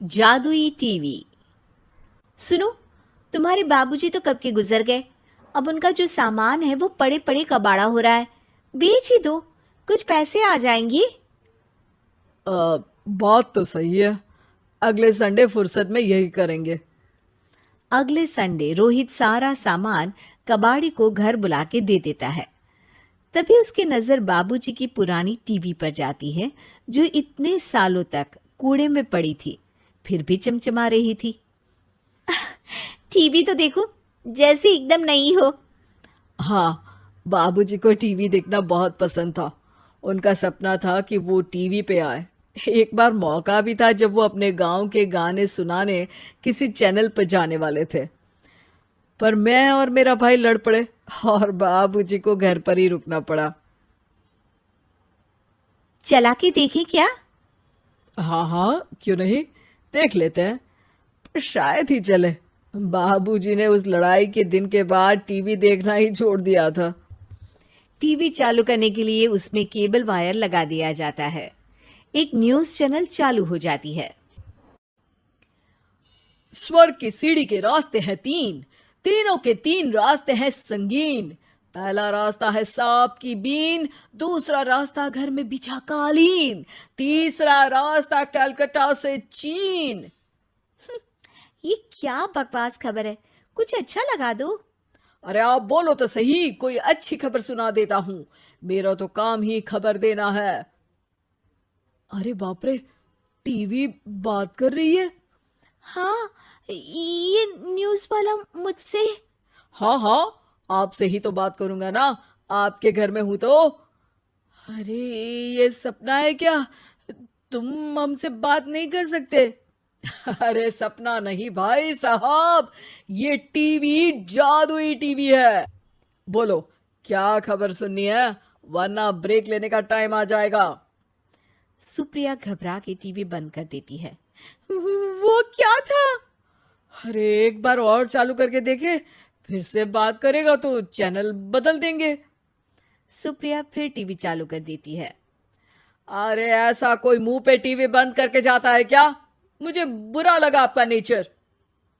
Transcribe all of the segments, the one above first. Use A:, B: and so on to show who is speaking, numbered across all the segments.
A: जादुई टीवी। सुनो, तुम्हारे बाबूजी तो कब के गुजर गए। अब उनका जो सामान है वो पड़े पड़े कबाड़ा हो रहा है। बेच ही दो, कुछ पैसे आ जाएंगी।
B: बात तो सही है। अगले संडे फुर्सत में यही करेंगे।
A: अगले संडे रोहित सारा सामान कबाड़ी को घर बुला के दे देता है। तभी उसकी नजर बाबूजी की पुरानी टीवी पर जाती है, जो इतने सालों तक कूड़े में पड़ी थी, फिर भी चमचमा रही थी। टीवी तो देखो, जैसे एकदम नई हो।
B: हाँ, बाबूजी को टीवी देखना बहुत पसंद था। उनका सपना था कि वो टीवी पे आए। एक बार मौका भी था जब वो अपने गांव के गाने सुनाने किसी चैनल पर जाने वाले थे, पर मैं और मेरा भाई लड़ पड़े और बाबूजी को घर पर ही रुकना पड़ा।
A: चला के देखें क्या?
B: हाँ हाँ, क्यों नहीं, देख लेते हैं। पर शायद ही चले। बाबूजी ने उस लड़ाई के दिन के बाद टीवी देखना ही छोड़ दिया था।
A: टीवी चालू करने के लिए उसमें केबल वायर लगा दिया जाता है। एक न्यूज चैनल चालू हो जाती है।
B: स्वर्ग की सीढ़ी के रास्ते हैं तीन, तीनों के तीन रास्ते हैं संगीन। पहला रास्ता है सांप की बीन, दूसरा रास्ता घर में बिछा कालीन, तीसरा रास्ता कलकत्ता से चीन।
A: ये क्या बकवास खबर है, कुछ अच्छा लगा दो।
B: अरे आप बोलो तो सही, कोई अच्छी खबर सुना देता हूं। मेरा तो काम ही खबर देना है। अरे बाप रे, टीवी बात कर रही है।
A: हाँ, ये न्यूज वाला मुझसे।
B: हाँ हाँ, आपसे ही तो बात करूंगा ना, आपके घर में हूं तो। अरे, ये सपना है क्या? तुम हमसे बात नहीं कर सकते? अरे सपना नहीं भाई साहब, ये टीवी जादुई टीवी है। बोलो, क्या खबर सुननी है, वरना ब्रेक लेने का टाइम आ जाएगा।
A: सुप्रिया घबरा के टीवी बंद कर देती है। वो क्या था?
B: अरे एक बार और चालू करके देखे, फिर से बात करेगा तो चैनल बदल देंगे।
A: सुप्रिया फिर टीवी चालू कर देती है।
B: अरे ऐसा कोई मुंह पे टीवी बंद करके जाता है क्या? मुझे बुरा लगा आपका नेचर।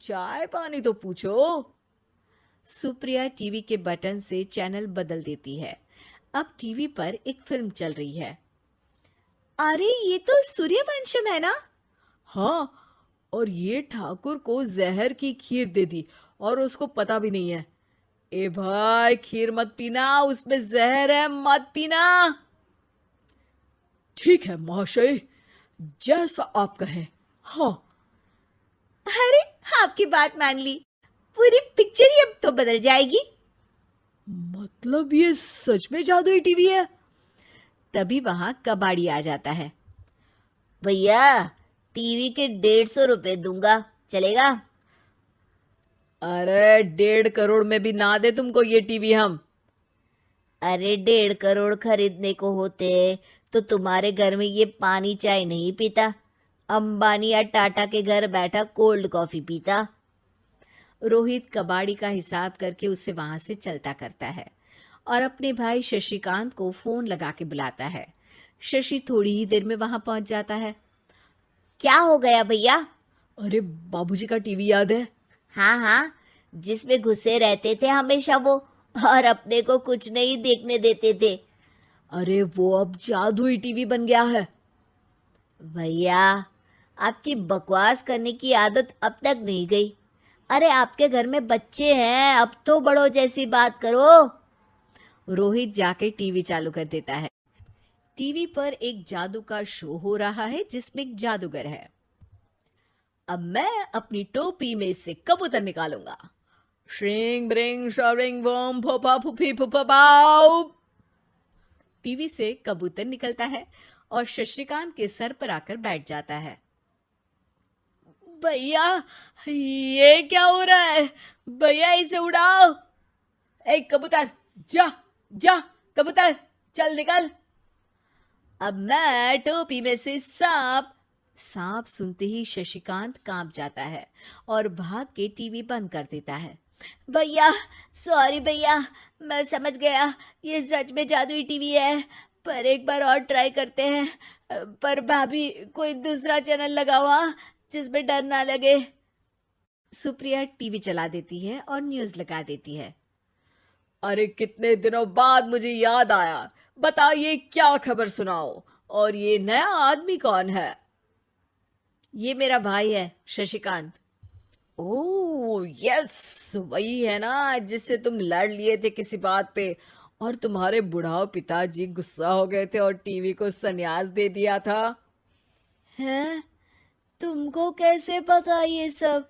B: चाय पानी तो पूछो।
A: सुप्रिया टीवी के बटन से चैनल बदल देती है। अब टीवी पर एक फिल्म चल रही है। अरे ये तो सूर्यवंशम है ना?
B: हाँ, और ये ठाकुर को जहर की खीर दे दी और उसको पता भी नहीं है। ए भाई, खीर मत पीना, उसमें जहर है, मत पीना। ठीक है महाशय, जैसा आप कहें। हाँ।
A: अरे, आपकी बात मान ली, पूरी पिक्चर ही अब तो बदल जाएगी।
B: मतलब ये सच में जादुई टीवी है?
A: तभी वहां कबाड़ी आ जाता है।
C: भैया, टीवी के 150 रुपए दूंगा, चलेगा?
B: अरे 1.5 करोड़ में भी ना दे तुमको ये टीवी हम।
C: अरे 1.5 करोड़ खरीदने को होते तो तुम्हारे घर में ये पानी चाय नहीं पीता, अंबानी या टाटा के घर बैठा कोल्ड कॉफी पीता।
A: रोहित कबाड़ी का हिसाब करके उसे वहां से चलता करता है और अपने भाई शशिकांत को फोन लगा के बुलाता है। शशि थोड़ी ही देर में वहां पहुंच जाता है।
C: क्या हो गया भैया?
B: अरे बाबूजी का टीवी याद है?
C: हाँ हाँ, जिसमें घुसे रहते थे हमेशा वो, और अपने को कुछ नहीं देखने देते थे।
B: अरे वो अब जादुई टीवी बन गया है।
C: भैया, आपकी बकवास करने की आदत अब तक नहीं गई। अरे आपके घर में बच्चे हैं, अब तो बड़ों जैसी बात करो।
A: रोहित जाके टीवी चालू कर देता है। टीवी पर एक जादू का शो हो रहा है जिसमें एक जादूगर है। अब मैं अपनी टोपी में से कबूतर निकालूंगा।
B: श्रिंग ब्रिंग शरिंग बम फोपा फुफी फुफा बाउ।
A: टीवी से कबूतर निकलता है और शशिकांत के सर पर आकर बैठ जाता है।
B: भैया, ये क्या हो रहा है? भैया इसे उड़ाओ। ए कबूतर, जा जा, कबूतर चल निकल।
A: अब मैं टोपी में से सांप। सांप सुनते ही शशिकांत कांप जाता है और भाग के टीवी बंद कर देता है।
C: भैया, सॉरी भैया, मैं समझ गया ये सच में जादुई टीवी है, पर एक बार और ट्राई करते हैं। पर भाभी, कोई दूसरा चैनल लगाओ हाँ, जिसमें डर ना लगे।
A: सुप्रिया टीवी चला देती है और न्यूज लगा देती है।
B: अरे कितने दिनों बाद मुझे याद आया, बताइए क्या खबर सुनाओ। और ये नया आदमी कौन है?
A: ये मेरा भाई है शशिकांत।
B: ओह यस, वही है ना जिससे तुम लड़ लिए थे किसी बात पे, और तुम्हारे बुढ़ाओ पिताजी गुस्सा हो गए थे और टीवी को संन्यास दे दिया था।
C: हैं? तुमको कैसे पता ये सब?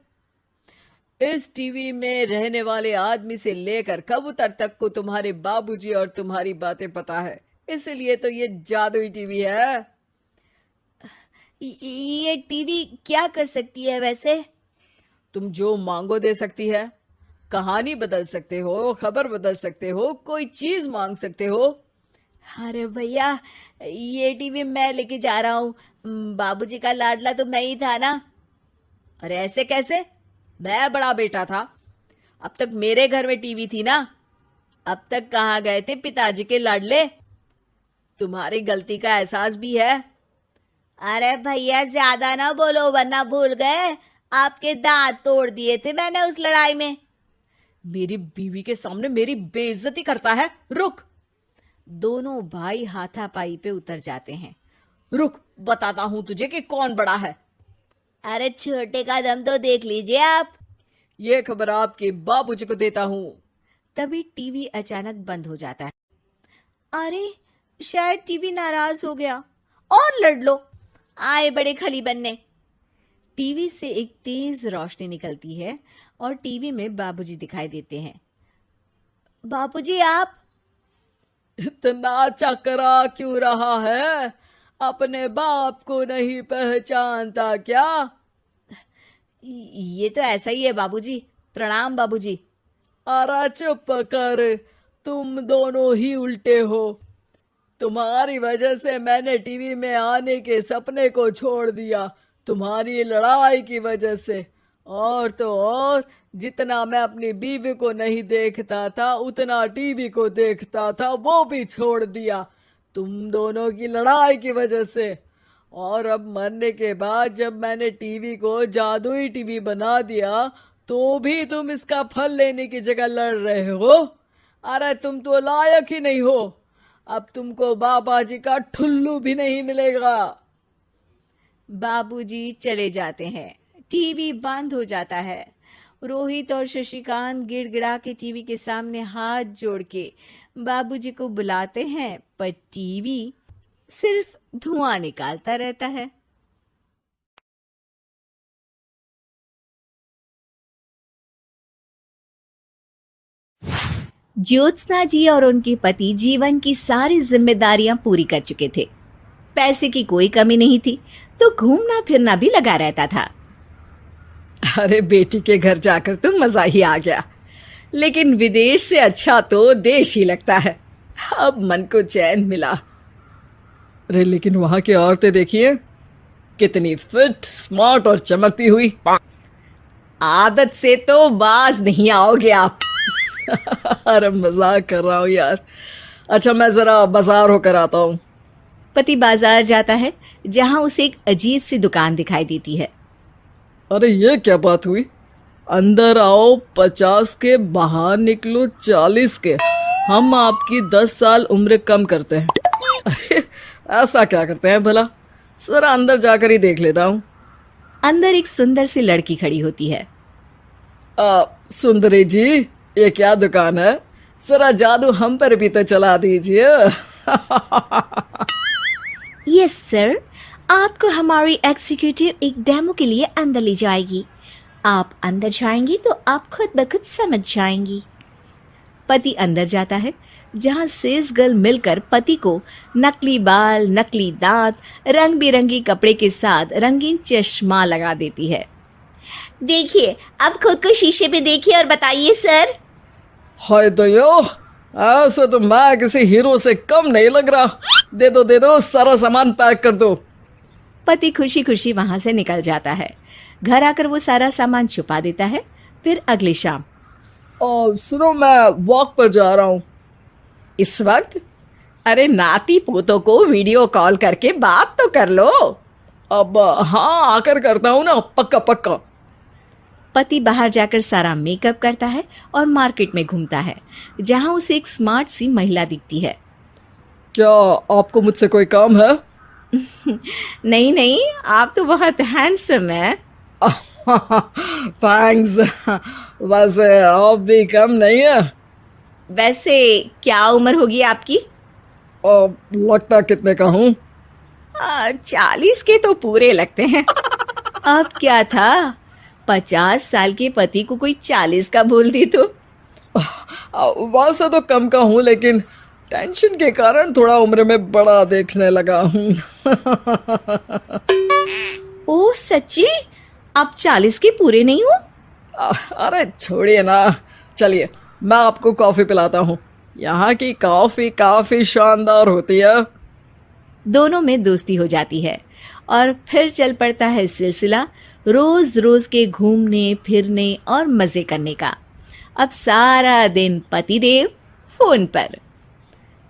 B: इस टीवी में रहने वाले आदमी से लेकर कबूतर तक को तुम्हारे बाबूजी और तुम्हारी बातें पता है, इसलिए तो ये जादुई टीवी है।
C: ये टीवी क्या कर सकती है वैसे?
B: तुम जो मांगो दे सकती है, कहानी बदल सकते हो, खबर बदल सकते हो, कोई चीज मांग सकते हो।
C: अरे भैया, ये टीवी मैं लेके जा रहा हूँ। बाबूजी का लाडला तो मैं ही था ना।
B: अरे ऐसे कैसे? मैं बड़ा बेटा था, अब तक मेरे घर में टीवी थी ना।
C: अब तक कहाँ गए थे पिताजी के लाडले?
B: तुम्हारी गलती का एहसास भी है।
C: अरे भैया, ज्यादा ना बोलो वरना भूल गए आपके दांत तोड़ दिए थे मैंने उस लड़ाई में।
B: मेरी बीवी के सामने मेरी बेइज्जती करता है। रुक।
A: दोनों भाई हाथापाई पे उतर जाते हैं।
B: रुक, बताता हूं तुझे कि कौन बड़ा है।
C: अरे छोटे का दम तो देख लीजिए आप।
B: ये खबर आपके बाबूजी को देता हूं।
A: तभी टीवी अचानक बंद हो जाता है।
C: अरे शायद टीवी नाराज हो गया। और लड़ लो, आए बड़े खली बनने।
A: टीवी से एक तेज रोशनी निकलती है और टीवी में बाबूजी दिखाई देते हैं।
C: बाबूजी आप?
B: इतना चकरा क्यों रहा है? अपने बाप को नहीं पहचानता क्या?
A: ये तो ऐसा ही है बाबूजी। प्रणाम बाबूजी।
B: अरे चुप कर, तुम दोनों ही उल्टे हो। तुम्हारी वजह से मैंने टीवी में आने के सपने को छोड़ दिया, तुम्हारी लड़ाई की वजह से। और तो और, जितना मैं अपनी बीवी को नहीं देखता था उतना टीवी को देखता था, वो भी छोड़ दिया तुम दोनों की लड़ाई की वजह से। और अब मरने के बाद जब मैंने टीवी को जादुई टीवी बना दिया तो भी तुम इसका फल लेने की जगह लड़ रहे हो। अरे तुम तो लायक ही नहीं हो, अब तुमको बाबा जी का ठुल्लू भी नहीं मिलेगा।
A: बाबूजी चले जाते हैं। टीवी बंद हो जाता है। रोहित और शशिकांत गिड़गिड़ा के टीवी के सामने हाथ जोड़ के बाबूजी को बुलाते हैं, पर टीवी सिर्फ धुआं निकालता रहता है। ज्योत्सना जी और उनके पति जीवन की सारी जिम्मेदारियां पूरी कर चुके थे। पैसे की कोई कमी नहीं थी, तो घूमना फिरना भी लगा रहता था।
B: अरे बेटी के घर जाकर तो मजा ही आ गया, लेकिन विदेश से अच्छा तो देश ही लगता है। अब मन को चैन मिला। अरे लेकिन वहां की औरतें देखिए, कितनी फिट, स्मार्ट और चमकती हुई। आदत से तो बाज नहीं आओगे आप। अरे मजाक कर रहा हूँ यार। अच्छा मैं जरा बाजार होकर आता हूँ।
A: पति बाजार जाता है, जहां उसे एक अजीब सी दुकान दिखाई देती है।
B: अरे ये क्या बात हुई? अंदर आओ 50 के, बाहर निकलो 40 के। हम आपकी 10 साल उम्र कम करते हैं। अरे ऐसा क्या करते हैं भला? जरा अंदर जाकर ही देख लेता हूँ।
A: अंदर एक सुंदर सी लड़की खड़ी होती है।
B: सुंदरी जी, ये क्या दुकान है? जरा जादू हम पर भी तो चला दीजिए।
C: यस सर, आपको हमारी एग्जीक्यूटिव एक डेमो के लिए अंदर ले जाएगी। आप अंदर जाएंगी तो आप खुद ब खुद समझ जाएंगी।
A: पति अंदर जाता है, जहां सेल्स गर्ल मिलकर पति को नकली बाल, नकली दांत, रंग बिरंगी कपड़े के साथ रंगीन चश्मा लगा देती है।
C: देखिए, अब खुद को शीशे पे देखिए और बताइए सर।
B: हाय दयो, ऐसे तो मैं किसी हीरो से कम नहीं लग रहा। दे दो, सारा सामान पैक कर दो।
A: पति खुशी खुशी वहां से निकल जाता है। घर आकर वो सारा सामान छुपा देता है। फिर अगली शाम।
B: सुनो, मैं वॉक पर जा रहा हूँ। इस वक्त? अरे नाती पोतों को वीडियो कॉल करके बात तो कर लो। अब हाँ आकर करता हूँ ना, पक्का पक्का।
A: पति बाहर जाकर सारा मेकअप करता है और मार्केट में घूमता है, जहां उसे एक स्मार्ट सी महिला दिखती है।
B: क्या आपको मुझसे कोई काम है?
A: नहीं नहीं, आप तो बहुत हैंडसम है।
B: थैंक्स। वैसे आप भी कम नहीं है।
A: वैसे क्या उम्र होगी आपकी?
B: लगता कितने का हूँ?
A: 40 के तो पूरे लगते हैं। अब क्या था, 50 साल के पति को कोई 40 का बोल दी तो।
B: वैसे तो कम का हूँ, लेकिन टेंशन के कारण थोड़ा उम्र में बड़ा देखने लगा हूँ।
A: ओ सच्ची, आप 40 के पूरे नहीं हो?
B: अरे छोड़िए ना, चलिए मैं आपको कॉफी पिलाता हूँ। यहाँ की कॉफी काफी शानदार होती है।
A: दोनों में दोस्ती हो जाती है और फिर चल पड़ता है सिलसिला रोज रोज के घूमने फिरने और मजे करने का। अब सारा दिन पतिदेव फोन पर।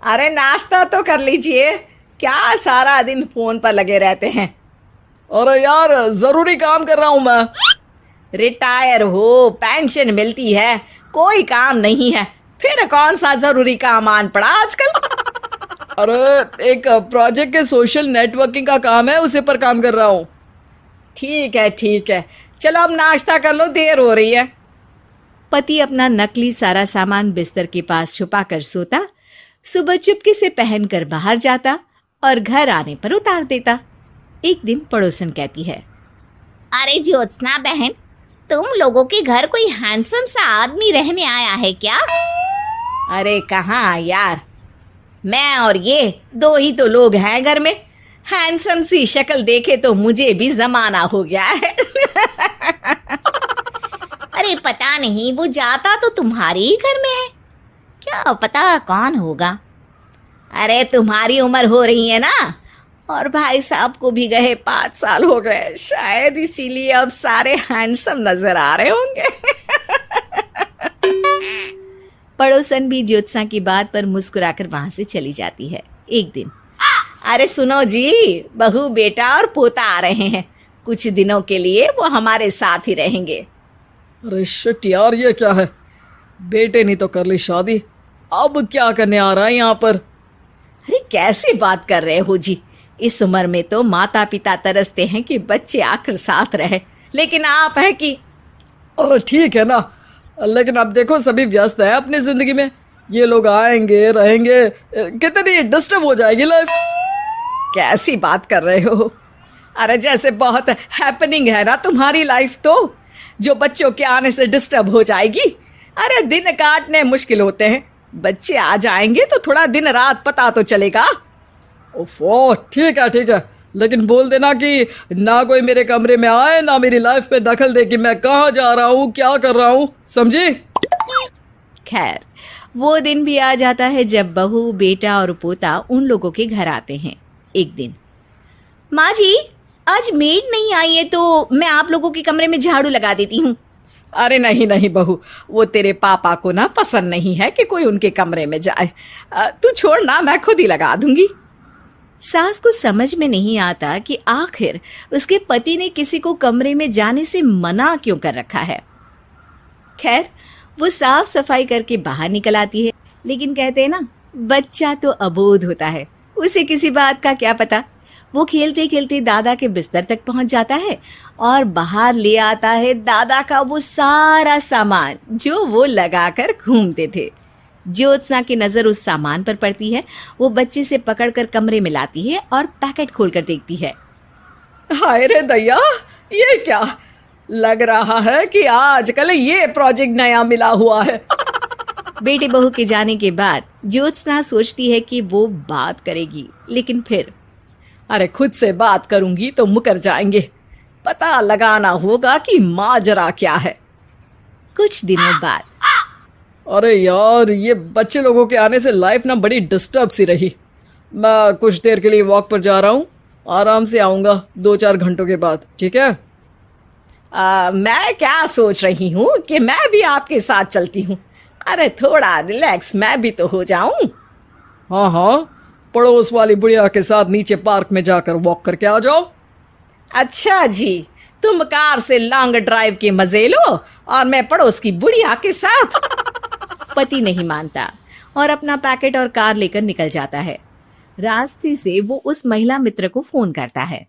A: अरे नाश्ता तो कर लीजिए, क्या सारा दिन फोन पर लगे रहते हैं?
B: अरे यार जरूरी काम कर रहा हूँ मैं।
A: रिटायर हो, पेंशन मिलती है, कोई काम नहीं है, फिर कौन सा जरूरी काम आन पड़ा आजकल?
B: अरे एक प्रोजेक्ट के सोशल नेटवर्किंग का काम है, उसी पर काम कर रहा हूँ।
A: ठीक है, चलो अब नाश्ता कर लो, देर हो रही है। पति अपना नकली सारा सामान बिस्तर के पास छुपा कर सोता, सुबह चुपके से पहनकर बाहर जाता और घर आने पर उतार देता। एक दिन पड़ोसन कहती है,
C: अरे ज्योत्सना बहन, तुम लोगों के घर कोई हैंडसम सा आदमी रहने आया है क्या?
A: अरे कहाँ यार, मैं और ये दो ही तो लोग हैं घर में। हैंडसम सी शक्ल देखे तो मुझे भी जमाना हो गया है।
C: अरे पता नहीं, वो जाता तो तुम्हारे ही घर में है, क्या पता कौन होगा।
A: अरे तुम्हारी उम्र हो रही है ना, और भाई साहब को भी गए 5 साल हो गए, शायद इसीलिए अब सारे हैंडसम नजर आ रहे होंगे। पड़ोसन भी ज्योत्सना की बात पर मुस्कुराकर वहां से चली जाती है। एक दिन, अरे सुनो जी, बहू बेटा और पोता आ रहे हैं, कुछ दिनों के लिए वो हमारे साथ ही रहेंगे।
B: अरे शिट यार, ये क्या है? बेटे ने तो कर ली शादी, अब क्या करने आ रहा है यहाँ पर?
A: अरे कैसी बात कर रहे हो जी, इस उम्र में तो माता पिता तरसते हैं कि बच्चे आखिर साथ रहे, लेकिन आप हैं कि।
B: अरे ठीक है ना, लेकिन अब देखो सभी व्यस्त हैं अपनी जिंदगी में, ये लोग आएंगे रहेंगे, कितनी डिस्टर्ब हो जाएगी लाइफ।
A: कैसी बात कर रहे हो? अरे जैसे बहुत हैपनिंग है ना तुम्हारी लाइफ, तो जो बच्चों के आने से डिस्टर्ब हो जाएगी। अरे दिन काटने मुश्किल होते हैं, बच्चे आ जाएंगे तो थोड़ा दिन रात पता तो चलेगा।
B: ओफो ठीक है, लेकिन बोल देना कि ना कोई मेरे कमरे में आए, ना मेरी लाइफ पे दखल दे कि मैं कहाँ जा रहा हूँ, क्या कर रहा हूँ, समझी?
A: खैर, वो दिन भी आ जाता है जब बहू बेटा और पोता उन लोगों के घर आते हैं। एक दिन, माँ जी आज मेड नहीं आई है तो मैं आप लोगों के कमरे में झाड़ू लगा देती हूँ। अरे नहीं बहू, वो तेरे पापा को ना पसंद नहीं है कि कोई उनके कमरे में जाए, तू छोड़ ना, मैं खुद ही लगा दूंगी। सास को समझ में नहीं आता कि आखिर उसके पति ने किसी को कमरे में जाने से मना क्यों कर रखा है। खैर, वो साफ सफाई करके बाहर निकल आती है, लेकिन कहते हैं ना, बच्चा तो अबोध होता है, उसे किसी बात का क्या पता। वो खेलते खेलते दादा के बिस्तर तक पहुंच जाता है और बाहर ले आता है दादा का वो सारा सामान जो वो लगाकर घूमते थे। ज्योत्सना की नजर उस सामान पर पड़ती है। वो बच्चे से पकड़कर कमरे में लाती है और पैकेट खोलकर देखती है।
B: हाय रे दैया, ये क्या? लग रहा है कि आजकल ये प्रोजेक्ट नया मिला हुआ है।
A: बेटे बहू के जाने के बाद ज्योत्सना सोचती है कि वो बात करेगी, लेकिन फिर अरे खुद से बात करूंगी तो मुकर जाएंगे, पता लगाना होगा कि माजरा क्या है। कुछ दिनों बाद,
B: अरे यार, ये बच्चे लोगों के आने से लाइफ ना बड़ी डिस्टर्ब सी रही। मैं कुछ देर के लिए वॉक पर जा रहा हूँ, आराम से आऊँगा 2-4 घंटों के बाद, ठीक है?
A: मैं क्या सोच रही हूँ कि मैं भी आपके साथ चलती हूँ। अरे थोड़ा रिलैक्स मैं भी तो हो जाऊं।
B: हाँ, पड़ोस वाली बुढ़िया के साथ नीचे पार्क में जाकर वॉक करके आ जाओ। अच्छा जी, तुम कार से लॉन्ग ड्राइव के मजे लो और मैं पड़ोस की बुढ़िया के साथ। पति नहीं मानता और अपना पैकेट और कार लेकर निकल जाता है। रास्ते से वो उस महिला मित्र को फोन करता है।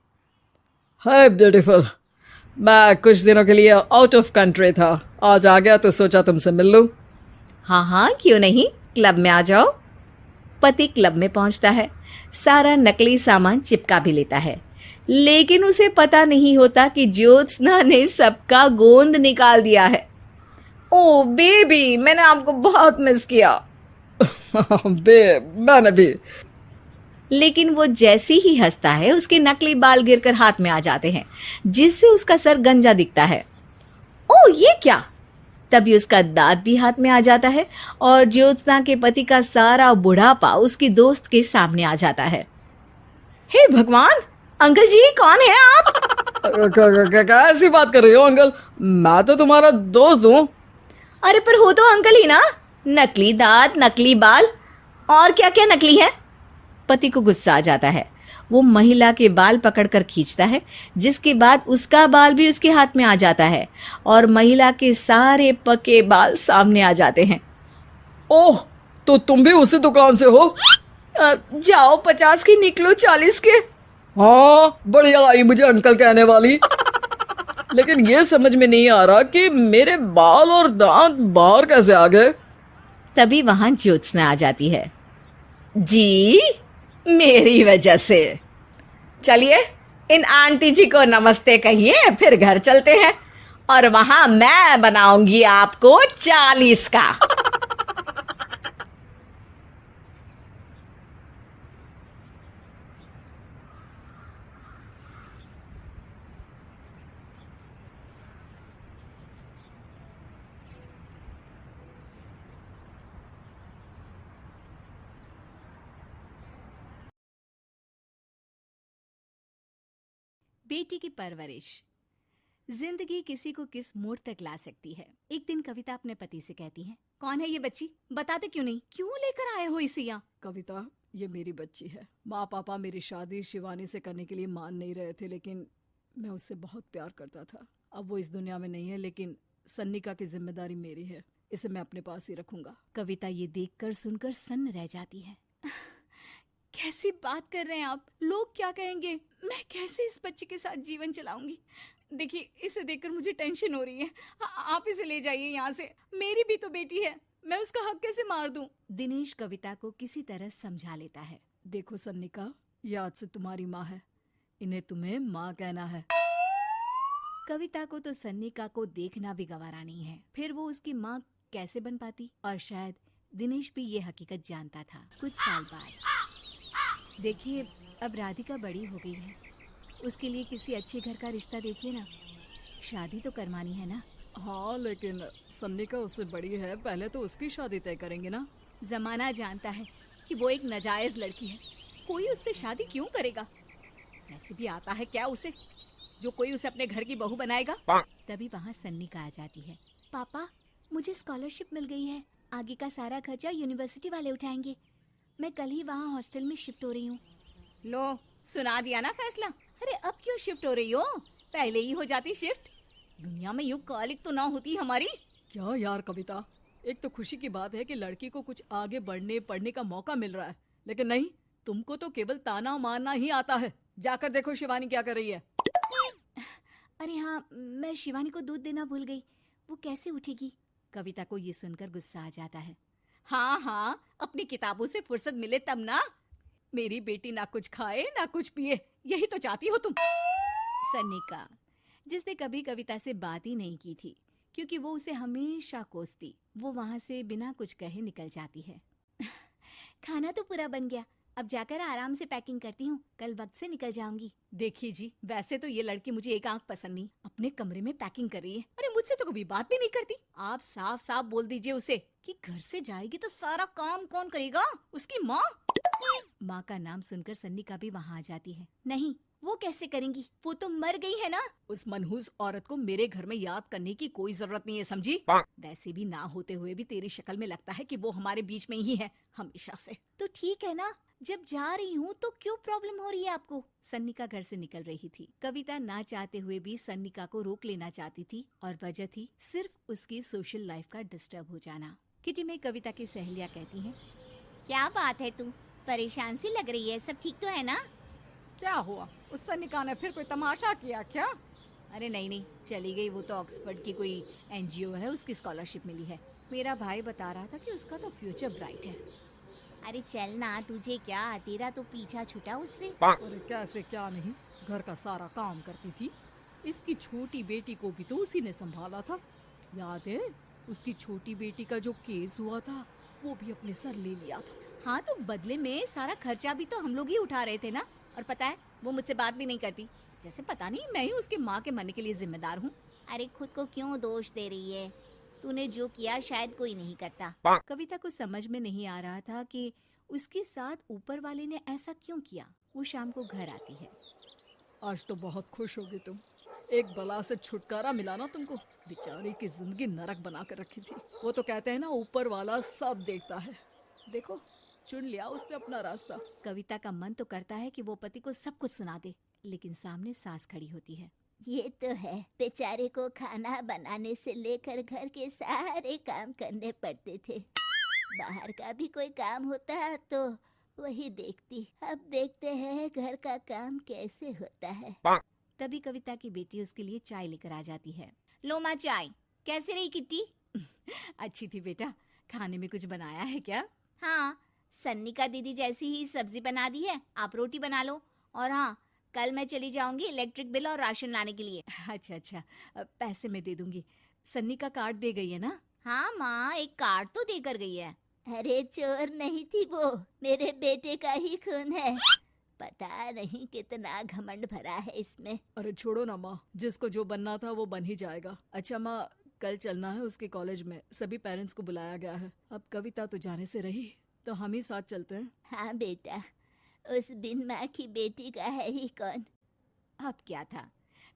B: हाय ब्यूटीफुल, मैं कुछ दिनों के लिए आउट ऑफ कंट्री था, आज आ गया तो सोचा तुमसे मिल लूं। हाँ हाँ, क्यों नहीं, क्लब में आ जाओ। पति क्लब में पहुंचता है। सारा नकली सामान चिपका भी लेता है, लेकिन उसे पता नहीं होता कि ज्योत्सना ने सबका गोंद निकाल दिया है। ओ बेबी, मैंने आपको बहुत मिस किया। मैंने भी। लेकिन वो जैसे ही हंसता है उसके नकली बाल गिरकर हाथ में आ जाते हैं, जिससे उसका सर गंजा दिखता है। ओ ये क्या! तभी उसका दांत भी हाथ में आ जाता है और ज्योत्सना के पति का सारा बुढ़ापा उसकी दोस्त के सामने आ जाता है। हे भगवान, अंकल जी कौन है आप? कैसी बात कर रही हो अंकल, मैं तो तुम्हारा दोस्त हूँ। अरे पर हो तो अंकल ही ना, नकली दांत, नकली बाल और क्या क्या नकली है। पति को गुस्सा आ जाता है। वो महिला के बाल पकड़कर खींचता है, जिसके बाद उसका बाल भी उसके हाथ में आ जाता है और महिला के सारे पके बाल सामने आ जाते हैं। ओह, तो तुम भी उसी दुकान से हो? जाओ 50 की निकलो 40 के। हाँ, बढ़िया आई मुझे अंकल कहने वाली। लेकिन ये समझ में नहीं आ रहा कि मेरे बाल और दांत बाहर कैसे आ गए। तभी वहां ज्योत्सना आ जाती है। जी, मेरी वजह से। चलिए इन आंटी जी को नमस्ते कहिए, फिर घर चलते हैं और वहां मैं बनाऊंगी आपको 40 का।
A: बेटी की परवरिश। जिंदगी किसी को किस मोड़ तक ला सकती है। एक दिन कविता अपने पति से कहती है, कौन है ये बच्ची, बताते क्यों नहीं, क्यों लेकर आए हो इसे यहाँ?
B: कविता, ये मेरी बच्ची है। माँ पापा मेरी शादी शिवानी से करने के लिए मान नहीं रहे थे, लेकिन मैं उससे बहुत प्यार करता था। अब वो इस दुनिया में नहीं है, लेकिन सन्निका की जिम्मेदारी मेरी है, इसे मैं अपने पास ही रखूंगा।
A: कविता ये देखकर सुनकर सन्न रह जाती है। कैसी बात कर रहे हैं आप, लोग क्या कहेंगे, मैं कैसे इस बच्चे के साथ जीवन चलाऊंगी? देखिए, इसे देखकर मुझे टेंशन हो रही है। आप इसे ले जाइए यहाँ से, मेरी भी तो बेटी है, मैं उसका हक कैसे मार दूं? दिनेश कविता को किसी तरह समझा लेता है।
B: देखो सन्निका, ये आज से तुम्हारी माँ है, इन्हें तुम्हें माँ कहना है।
A: कविता को तो सन्निका को देखना भी गवारा नहीं है, फिर वो उसकी माँ कैसे बन पाती? और शायद दिनेश भी ये हकीकत जानता था। कुछ साल बाद देखिए, अब राधिका बड़ी हो गई है, उसके लिए किसी अच्छे घर का रिश्ता देखिए ना, शादी तो करवानी है ना।
B: हाँ, लेकिन सन्निका उससे बड़ी है, पहले तो उसकी शादी तय करेंगे ना।
A: जमाना जानता है कि वो एक नाजायज लड़की है, कोई उससे शादी क्यों करेगा? वैसे भी आता है क्या उसे, जो कोई उसे अपने घर की बहू बनाएगा? तभी वहाँ सन्निका आ जाती है। पापा, मुझे स्कॉलरशिप मिल गई है, आगे का सारा खर्चा यूनिवर्सिटी वाले उठाएंगे, मैं कल ही वहाँ हॉस्टल में शिफ्ट हो रही हूँ। लो, सुना दिया ना फैसला। अरे अब क्यों शिफ्ट हो रही हो, पहले ही हो जाती शिफ्ट, दुनिया में यूं कालिक तो ना होती हमारी।
B: क्या यार कविता, एक तो खुशी की बात है कि लड़की को कुछ आगे बढ़ने पढ़ने का मौका मिल रहा है, लेकिन नहीं, तुमको तो केवल ताना मारना ही आता है। जाकर देखो शिवानी क्या कर रही है।
A: अरे हाँ, मैं शिवानी को दूध देना भूल गई, वो कैसे उठेगी? कविता को ये सुनकर गुस्सा आ जाता है। हाँ हाँ, अपनी किताबों से फुर्सत मिले तब ना, मेरी बेटी ना कुछ खाए ना कुछ पिए, यही तो चाहती हो तुम। सन्निका, जिसने कभी कविता से बात ही नहीं की थी, क्योंकि वो उसे हमेशा कोसती, वो वहां से बिना कुछ कहे निकल जाती है। खाना तो पूरा बन गया, अब जाकर आराम से पैकिंग करती हूँ, कल वक्त से निकल जाऊंगी। देखिए जी, वैसे तो ये लड़की मुझे एक आंख पसंद नहीं, अपने कमरे में पैकिंग कर रही है। अरे मुझसे तो कभी बात भी नहीं करती। आप साफ साफ बोल दीजिए उसे कि घर से जाएगी तो सारा काम कौन करेगा, उसकी माँ। माँ का नाम सुनकर सन्निका भी वहाँ आ जाती है। नहीं, वो कैसे करेंगी, वो तो मर गई है ना।
B: उस मनहूस औरत को मेरे घर में याद करने की कोई जरूरत नहीं है, समझी?
A: वैसे भी ना होते हुए भी तेरी शक्ल में लगता है कि वो हमारे बीच में ही है हमेशा से। तो ठीक है ना, जब जा रही हूँ तो क्यों प्रॉब्लम हो रही है आपको? सन्निका घर से निकल रही थी। कविता ना चाहते हुए भी सन्निका को रोक लेना चाहती थी और वजह थी सिर्फ उसकी सोशल लाइफ का डिस्टर्ब हो जाना। किटी में कविता की सहेलियाँ कहती हैं,
C: क्या बात है, तू परेशान सी लग रही है, सब ठीक तो है ना?
B: क्या हुआ, उस सन्निका ने फिर कोई तमाशा किया क्या?
A: अरे नहीं, चली गई। वो तो ऑक्सफोर्ड की कोई एनजीओ है, उसकी स्कॉलरशिप मिली है। मेरा भाई बता रहा था कि उसका तो फ्यूचर ब्राइट है।
C: अरे चल ना, तुझे क्या, तेरा तो पीछा छूटा उससे।
B: अरे कैसे क्या नहीं, घर का सारा काम करती थी। इसकी छोटी बेटी को भी तो उसी ने संभाला था। याद है उसकी छोटी बेटी का जो केस हुआ था, वो भी अपने सर ले लिया था।
A: हाँ, तो बदले में सारा खर्चा भी तो हम लोग ही उठा रहे थे ना। और पता है वो मुझसे बात भी नहीं करती, जैसे पता नहीं मैं ही उसकी माँ के मरने के लिए जिम्मेदार हूँ।
C: अरे खुद को क्यों दोष दे रही है? तूने जो किया शायद कोई नहीं करता।
A: कविता को समझ में नहीं आ रहा था कि उसके साथ ऊपर वाले ने ऐसा क्यों किया। वो शाम को घर आती है।
B: आज तो बहुत खुश होगी तुम, एक बला से छुटकारा मिला ना तुमको। बेचारी की जिंदगी नरक बना कर रखी थी। वो तो कहते हैं ना, ऊपर वाला सब देखता है। देखो, चुन लिया उसने अपना रास्ता।
A: कविता का मन तो करता है कि वो पति को सब कुछ सुना दे, लेकिन सामने सास खड़ी होती है।
C: ये तो है, बेचारे को खाना बनाने से लेकर घर के सारे काम करने पड़ते थे। बाहर का भी कोई काम होता तो वही देखती। अब देखते हैं घर का काम कैसे होता है।
A: तभी कविता की बेटी उसके लिए चाय लेकर आ जाती है। लो माँ चाय। कैसी रही किट्टी? अच्छी थी बेटा। खाने में कुछ बनाया है क्या?
C: हाँ, सन्निका दीदी जैसी ही सब्जी बना दी है, आप रोटी बना लो। और हाँ, कल मैं चली जाऊंगी इलेक्ट्रिक बिल और राशन लाने के लिए।
A: अच्छा, पैसे मैं दे दूंगी। सन्नी का कार्ड दे गई है ना?
C: हाँ माँ, एक कार्ड तो देकर गई है। अरे चोर नहीं थी वो, मेरे बेटे का ही खून है। पता नहीं कितना घमंड भरा है इसमें।
B: अरे छोड़ो ना माँ, जिसको जो बनना था वो बन ही जाएगा। अच्छा माँ, कल चलना है उसके कॉलेज में, सभी पेरेंट्स को बुलाया गया है। अब कविता तो जाने से रही, तो हम ही साथ चलते हैं।
C: हाँ बेटा, उस बिन माँ की बेटी का है ही कौन।
A: अब क्या था,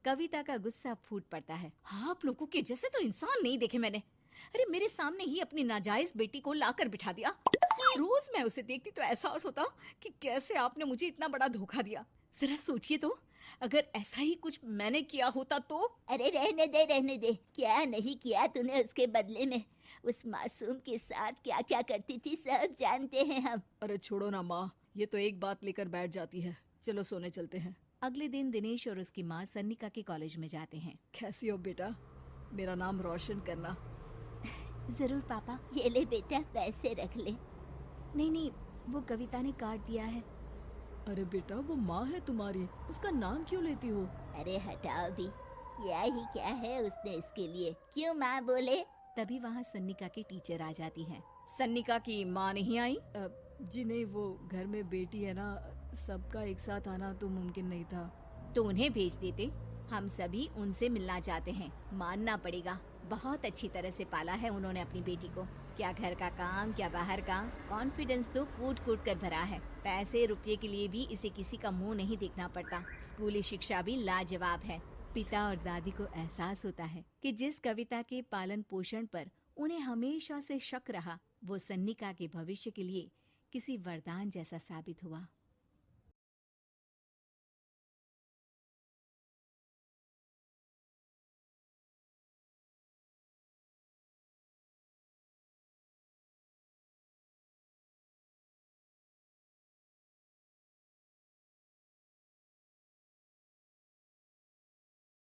A: कविता का गुस्सा फूट पड़ता है। हाँ, आप लोगों के जैसे तो इंसान नहीं देखे मैंने। अरे मेरे सामने ही अपनी नाजायज बेटी को लाकर बिठा दिया। रोज मैं उसे देखती तो एहसास होता कि कैसे आपने मुझे इतना बड़ा धोखा दिया। जरा सोचिए तो, अगर ऐसा ही कुछ मैंने किया होता तो।
C: अरे रहने दे, क्या नहीं किया तूने उसके बदले में। उस मासूम के साथ क्या क्या करती थी सब जानते हैं हम।
B: अरे छोड़ो ना माँ, ये तो एक बात लेकर बैठ जाती है। चलो सोने चलते हैं।
A: अगले दिन दिनेश और उसकी माँ सन्निका के कॉलेज में जाते हैं।
B: कैसी हो बेटा, मेरा नाम रोशन करना।
C: जरूर पापा, ये ले बेटा, पैसे रख ले।
A: नहीं, वो कविता ने कार्ड दिया है।
B: अरे बेटा, वो माँ है तुम्हारी, उसका नाम क्यों लेती हो?
C: अरे हटाओ भी, क्या ही क्या है उसने इसके लिए, क्यों माँ बोले।
A: तभी वहाँ सन्निका की टीचर आ जाती है। सन्निका की माँ नहीं आई?
B: जी नहीं, वो घर में बेटी है ना, सबका एक साथ आना तो मुमकिन नहीं था।
A: तो उन्हें भेज देते, हम सभी उनसे मिलना चाहते हैं। मानना पड़ेगा, बहुत अच्छी तरह से पाला है उन्होंने अपनी बेटी को। क्या घर का काम, क्या बाहर का। कॉन्फिडेंस तो कूट कूट कर भरा है। पैसे रुपये के लिए भी इसे किसी का मुंह नहीं देखना पड़ता। स्कूली शिक्षा भी लाजवाब है। पिता और दादी को एहसास होता है कि जिस कविता के पालन पोषण पर उन्हें हमेशा से शक रहा, वो सन्निका के भविष्य के लिए किसी वरदान जैसा साबित हुआ।